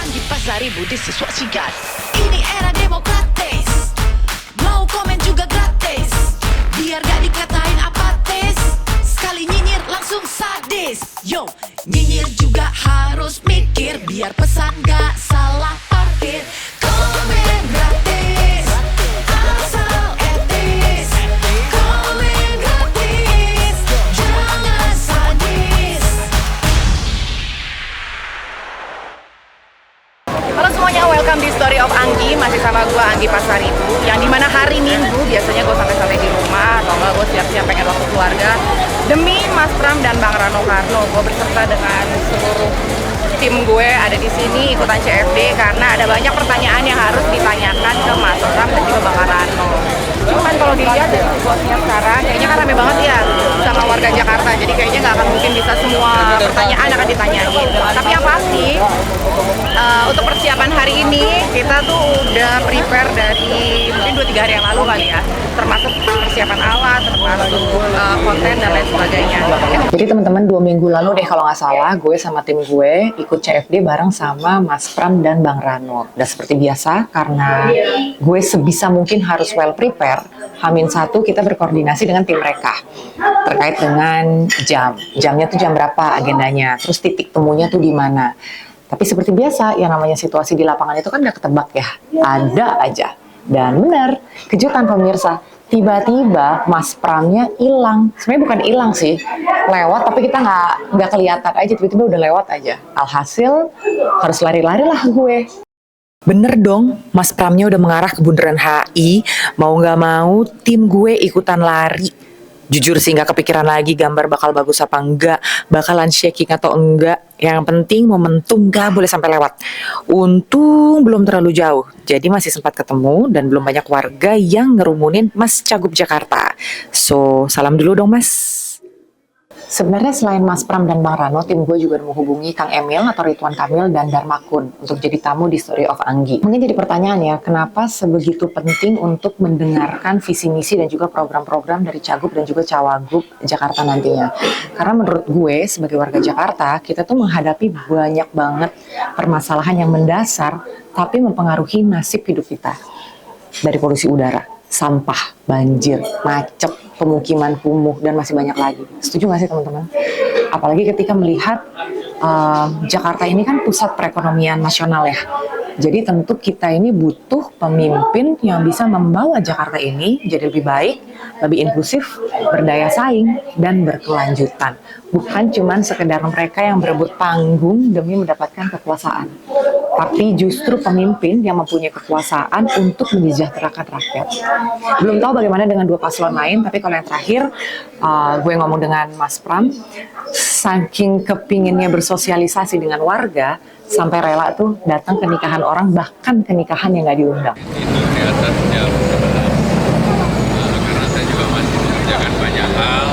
Anggi Pasaribu, this is what she got. Ini era demokratis, mau komen juga gratis, biar gak dikatain apatis, sekali nyinyir langsung sadis. Yo, nyinyir juga harus mikir, biar pesan gak salah parkir. Komen gratis, asal etis, komen gratis, jangan sadis. Halo semuanya, welcome di Story of Anggi. Masih sama gue Anggi Pasaribu, yang dimana hari Minggu biasanya gue santai-santai di rumah, atau enggak gue siap-siap pengen waktu keluarga demi Mas Pram dan Bang Rano Karno. Gue berserta dengan seluruh tim gue ada di sini ikutan CFD karena ada banyak pertanyaan yang harus ditanyakan ke Mas Pram dan juga Bang Rano. Cuman kalau dilihat dari situasinya sekarang, kayaknya kan rame banget ya sama warga Jakarta. Jadi kayaknya nggak akan mungkin bisa semua pertanyaan akan ditanyain. Tapi yang pasti untuk persiapan hari ini kita tuh udah prepare dari mungkin 2-3 hari yang lalu kali ya, termasuk persiapan alat, termasuk konten dan lain sebagainya. Jadi teman-teman 2 minggu lalu deh kalau nggak salah, gue sama tim gue ikut CFD bareng sama Mas Pram dan Bang Rano. Dan seperti biasa, karena gue sebisa mungkin harus well prepare, H-1 kita berkoordinasi dengan tim mereka terkait dengan jam. Jamnya tuh jam berapa agendanya, terus titik temunya tuh di mana. Tapi seperti biasa, yang namanya situasi di lapangan itu kan udah ketebak ya, ada aja. Dan benar, kejutan pemirsa, tiba-tiba Mas Pramnya hilang. Sebenarnya bukan hilang sih, lewat tapi kita nggak kelihatan aja, tiba-tiba udah lewat aja. Alhasil harus lari-lari lah gue. Bener dong, Mas Pramnya udah mengarah ke Bundaran HI, mau nggak mau tim gue ikutan lari. Jujur sih nggak kepikiran lagi gambar bakal bagus apa enggak, bakalan shaking atau enggak. Yang penting momentum nggak boleh sampai lewat. Untung belum terlalu jauh, jadi masih sempat ketemu dan belum banyak warga yang ngerumunin Mas Cagup Jakarta. So, salam dulu dong Mas. Sebenarnya selain Mas Pram dan Bang Rano, tim gue juga menghubungi Kang Emil atau Ridwan Kamil dan Darmakun untuk jadi tamu di Story of Anggi. Mungkin jadi pertanyaan ya, kenapa sebegitu penting untuk mendengarkan visi misi dan juga program-program dari Cagup dan juga Cawagup Jakarta nantinya? Karena menurut gue sebagai warga Jakarta, kita tuh menghadapi banyak banget permasalahan yang mendasar tapi mempengaruhi nasib hidup kita. Dari polusi udara, sampah, banjir, macet, pemukiman kumuh, dan masih banyak lagi. Setuju nggak sih teman-teman? Apalagi ketika melihat Jakarta ini kan pusat perekonomian nasional ya. Jadi tentu kita ini butuh pemimpin yang bisa membawa Jakarta ini jadi lebih baik, lebih inklusif, berdaya saing, dan berkelanjutan. Bukan cuma sekedar mereka yang berebut panggung demi mendapatkan kekuasaan. Tapi justru pemimpin yang mempunyai kekuasaan untuk menyejahterakan rakyat. Belum tahu bagaimana dengan 2 paslon lain, tapi kalau yang terakhir, gue ngomong dengan Mas Pram, saking kepinginnya bersosialisasi dengan warga, sampai rela tuh datang ke nikahan orang, bahkan ke nikahan yang nggak diundang. Itu kelihatan jauh sebenarnya. Karena saya juga masih mengerjakan banyak hal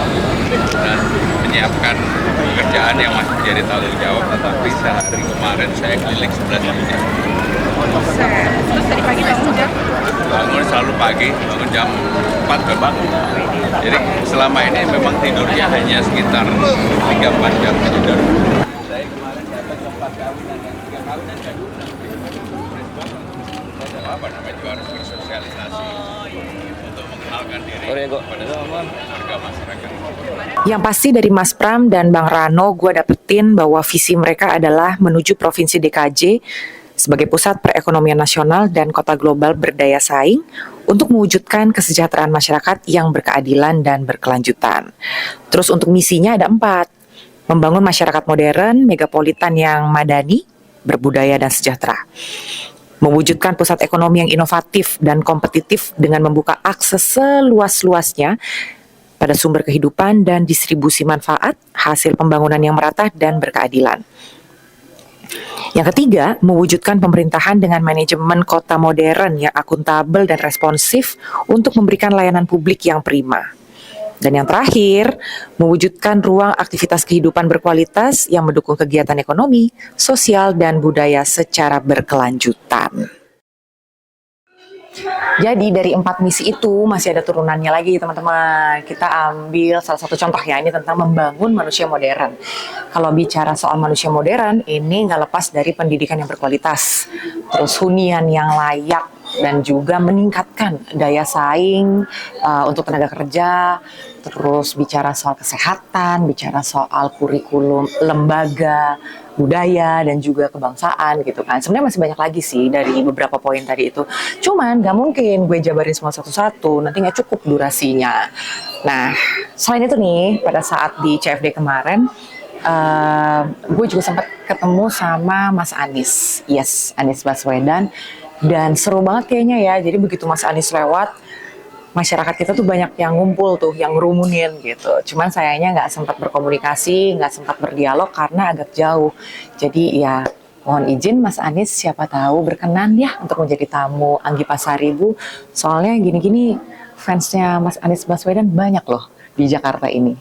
dan menyiapkan pekerjaan yang masih menjadi tanggung jawab. Tetapi sehari kemarin saya keliling 11 jam. Terus tadi pagi bangun jam? Bangun selalu pagi, bangun jam 4 udah bangun. Jadi selama ini memang tidurnya hanya sekitar 3-4 jam tidur. Saya kemarin datang ke 4 kawinan yang 3 kawinan saya diundang. Apa namanya juga harus bersosialisasi untuk mengenalkan diri kepada semua warga masyarakat. Yang pasti dari Mas Pram dan Bang Rano, gue dapetin bahwa visi mereka adalah menuju Provinsi DKJ sebagai pusat perekonomian nasional dan kota global berdaya saing untuk mewujudkan kesejahteraan masyarakat yang berkeadilan dan berkelanjutan. Terus untuk misinya ada 4, membangun masyarakat modern, megapolitan yang madani, berbudaya dan sejahtera. Mewujudkan pusat ekonomi yang inovatif dan kompetitif dengan membuka akses seluas-luasnya pada sumber kehidupan dan distribusi manfaat, hasil pembangunan yang merata dan berkeadilan. Yang ketiga, mewujudkan pemerintahan dengan manajemen kota modern yang akuntabel dan responsif untuk memberikan layanan publik yang prima. Dan yang terakhir, mewujudkan ruang aktivitas kehidupan berkualitas yang mendukung kegiatan ekonomi, sosial, dan budaya secara berkelanjutan. Jadi dari 4 misi itu masih ada turunannya lagi teman-teman. Kita ambil salah satu contoh ya, ini tentang membangun manusia modern. Kalau bicara soal manusia modern, ini nggak lepas dari pendidikan yang berkualitas, terus hunian yang layak, dan juga meningkatkan daya saing untuk tenaga kerja, terus bicara soal kesehatan, bicara soal kurikulum lembaga, budaya, dan juga kebangsaan gitu kan. Sebenarnya masih banyak lagi sih dari beberapa poin tadi itu. Cuman gak mungkin gue jabarin semua satu-satu, nanti gak cukup durasinya. Nah, selain itu nih, pada saat di CFD kemarin, gue juga sempat ketemu sama Mas Anies. Yes, Anies Baswedan. Dan seru banget kayaknya ya, jadi begitu Mas Anies lewat, masyarakat kita tuh banyak yang ngumpul tuh, yang ngerumunin gitu. Cuman sayangnya nggak sempat berkomunikasi, nggak sempat berdialog karena agak jauh. Jadi ya mohon izin Mas Anies, siapa tahu berkenan ya untuk menjadi tamu Anggi Pasaribu. Soalnya gini-gini fansnya Mas Anies Baswedan banyak loh di Jakarta ini.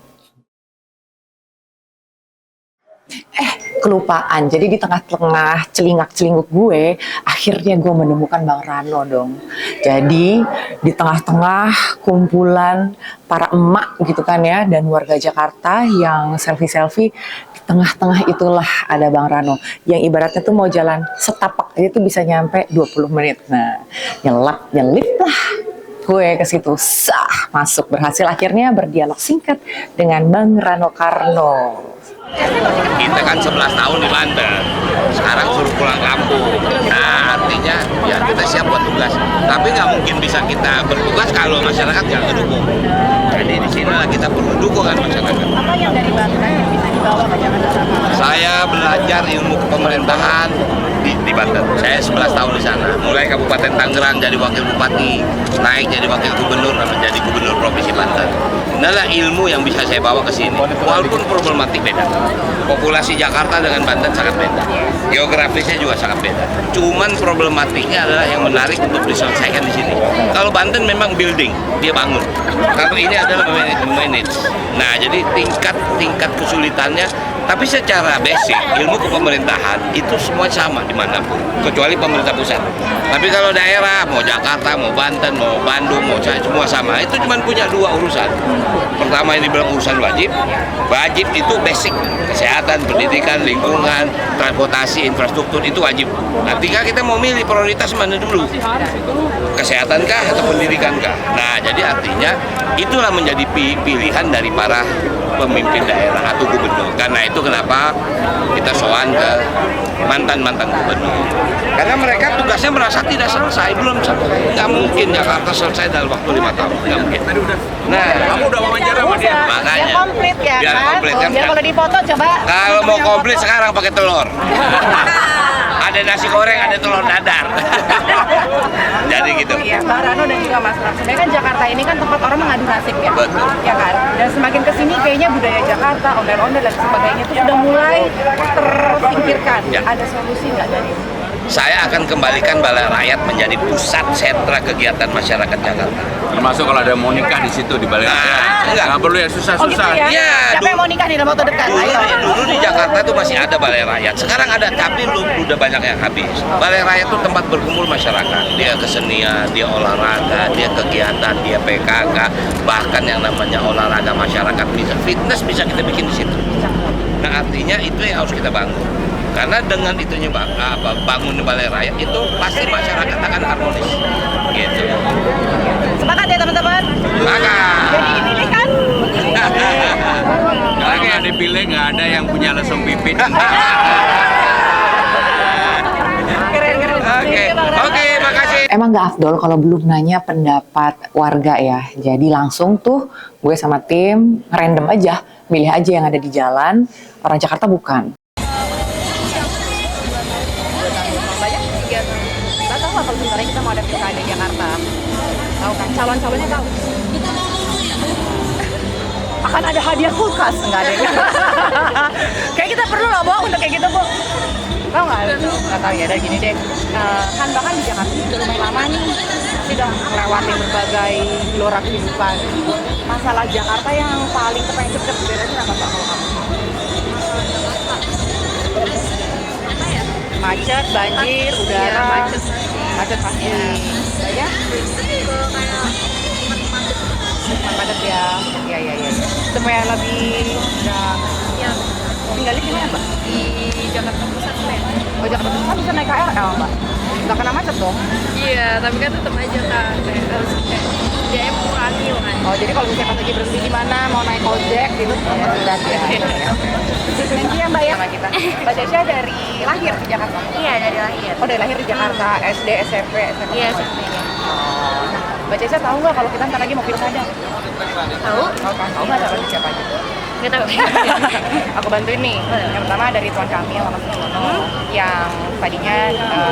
Kelupaan, jadi di tengah-tengah celingak-celinguk gue, akhirnya gue menemukan Bang Rano dong. Jadi di tengah-tengah kumpulan para emak gitu kan ya, dan warga Jakarta yang selfie-selfie, di tengah-tengah itulah ada Bang Rano, yang ibaratnya tuh mau jalan setapak aja tuh bisa nyampe 20 menit. Nah, nyelip lah gue ke situ, masuk, berhasil akhirnya berdialog singkat dengan Bang Rano Karno. Kita kan 11 tahun di Banten, sekarang suruh pulang kampung. Nah, artinya ya kita siap buat tugas. Tapi nggak mungkin bisa kita bertugas kalau masyarakat nggak ngedukung. Jadi di sinilah kita perlu dukungan masyarakat. Apa yang dari Banten yang bisa dibawa ke Jakarta sama? Saya belajar ilmu kepemerintahan di Banten. Saya 11 tahun di sana. Mulai Kabupaten Tangerang jadi wakil bupati, naik jadi wakil gubernur, dan menjadi gubernur provinsi Banten. Inilah ilmu yang bisa saya bawa ke sini. Walaupun problematik beda. Populasi Jakarta dengan Banten sangat beda. Geografisnya juga sangat beda. Cuman problematiknya adalah yang menarik untuk diselesaikan di sini. Kalau Banten memang building, dia bangun. Kalau ini adalah manage. Nah, jadi tingkat kesulitannya. Tapi secara basic, ilmu kepemerintahan itu semua sama dimanapun, kecuali pemerintah pusat. Tapi kalau daerah, mau Jakarta, mau Banten, mau Bandung, mau semua sama. Itu cuma punya dua urusan. Pertama yang dibilang urusan wajib. Wajib itu basic, kesehatan, pendidikan, lingkungan, transportasi, infrastruktur itu wajib. Nah, tinggal kita mau milih prioritas mana dulu, kesehatankah atau pendidikankah. Nah, jadi artinya itulah menjadi pilihan dari para pemimpin daerah atau gubernur. Karena itu kenapa kita sowan ke mantan-mantan gubernur. Karena mereka tugasnya merasa tidak selesai, belum selesai. Nggak mungkin Jakarta selesai dalam waktu 5 tahun, nggak mungkin. Nah, kamu udah wawancara sama dia? Makanya. Biar komplit ya biar kan? Komplit, kan? Biar kalau dipoto coba. Kalau mau komplit sekarang pakai telur. Ada nasi goreng, ada telur dadar. Jadi gitu. Iya, Bang Rano dan juga Mas Pram. Sebenarnya kan Jakarta ini kan tempat orang mengadu nasib ya. Betul. Ya kan? Dan semakin kesini kayaknya budaya Jakarta, ondel-ondel dan sebagainya itu sudah mulai tersingkirkan. Ya. Ada solusi nggak dari itu? Saya akan kembalikan Balai Rakyat menjadi pusat sentra kegiatan masyarakat Jakarta. Termasuk kalau ada mau nikah di situ di Balai Rakyat. enggak. Nggak perlu yang susah-susah. Oh gitu ya? Iya, Siapa yang mau nikah nih dalam waktu dekat? Dulu di Jakarta itu masih ada Balai Rakyat. Sekarang ada, tapi udah banyak yang habis. Balai Rakyat itu tempat berkumpul masyarakat. Dia kesenian, dia olahraga, dia kegiatan, dia PKK, bahkan yang namanya olahraga masyarakat bisa fitness bisa kita bikin di situ. Nah, artinya itu yang harus kita bangun. Karena dengan itunya bangun Balai Rakyat itu pasti masyarakat akan harmonis. Gitu. Sepakat ya teman-teman? Sepakat. Jadi dipilih kan? Kalau yang dipilih nggak ada yang punya lesung pipit. Keren-keren. Oke, makasih. Emang gak afdol kalau belum nanya pendapat warga ya. Jadi langsung tuh gue sama tim random aja, milih aja yang ada di jalan. Orang Jakarta bukan. Kita tahu kalau sebenarnya kita mau ada pilkada Jakarta. Tahu kan? Calon-calonnya tahu. Akan ada hadiah kulkas, enggak ada. Kayak kita perlu loh, Bu, untuk kayak gitu, Bu. Tahu nggak? Nggak tahu ya, dari gini deh. Kan bahkan di Jakarta udah lumayan lama nih. Sudah melewati berbagai gelora kehidupan. Masalah Jakarta yang paling kepengen cepet beresin apa Pak kalau kamu? Macet, banjir, udara, macet pasti. Banyak? Padat ya. Iya. Supaya lebih Ya, tinggalnya di mana, Mbak? di Jakarta Pusat ya. Oh, Jakarta Pusat bisa naik KRL, Mbak? Nggak kena macet dong? Iya, tapi kan tetap aja kan kayak harus kayak dia mengurangi kan. Oh, jadi kalau misalnya pas lagi berhenti di mana, mau naik ojek gitu, berat ya? Thank you ya, Mbak ya. Sama kita. Mbak Cesha dari lahir di Jakarta? Iya, dari lahir. Oh, dari lahir di Jakarta, SD, SMP, SMA? Iya, SMP. Oh. Mbak Cesha tahu nggak kalau kita ntar lagi mau pilkada? Tahu? Tahu nggak calon siapa aja? Nggak tahu. Aku bantuin nih. Yang pertama dari Tuan Kamil sama Suswono yang tadinya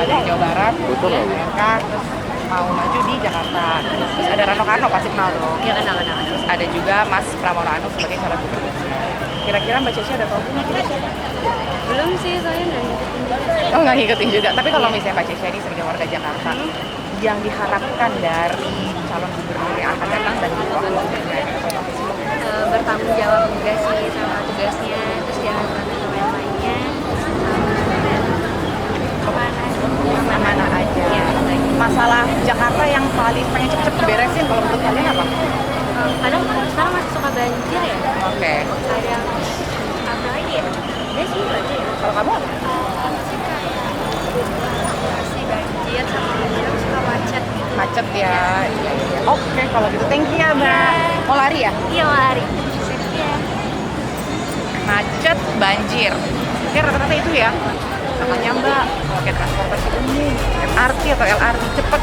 dari Jawa Barat, MK, terus mau maju di Jakarta. Terus ada Rano Karno, pasti kenal dong. Iya, kenal. Terus ada juga Mas Pramono Anung sebagai calon gubernur. Kira-kira Mbak Cesha udah tahu belum kita siapa? Belum sih, soalnya nggak ngikutin juga. Oh, nggak ngikutin juga. Tapi kalau misalnya Mbak Cesha ini sebagai warga Jakarta, yang diharapkan dari calon gubernur yang akan datang dan wakil gubernur Bertanggung jawab juga sih sama tugasnya, terus jangan pernah sama yang lainnya, sama mana aja. Iya, Masalah Jakarta yang paling pengen cepet-cepet beresin kalau menurut kalian apa? kadang kan sekarang masih suka banjir ya. Oke. Kadang apa lagi ya? Ya sih banjir. Kalau kamu? Masih banjir sama kadang suka macet gitu. Macet ya. Iya. Oke, kalau gitu thank you ya, Mbak. Mau lari ya? Iya, lari. Iya. Macet, banjir. Oke, rata-rata itu ya. Makanya Mbak, pakai transportasi umum, MRT atau LRT cepet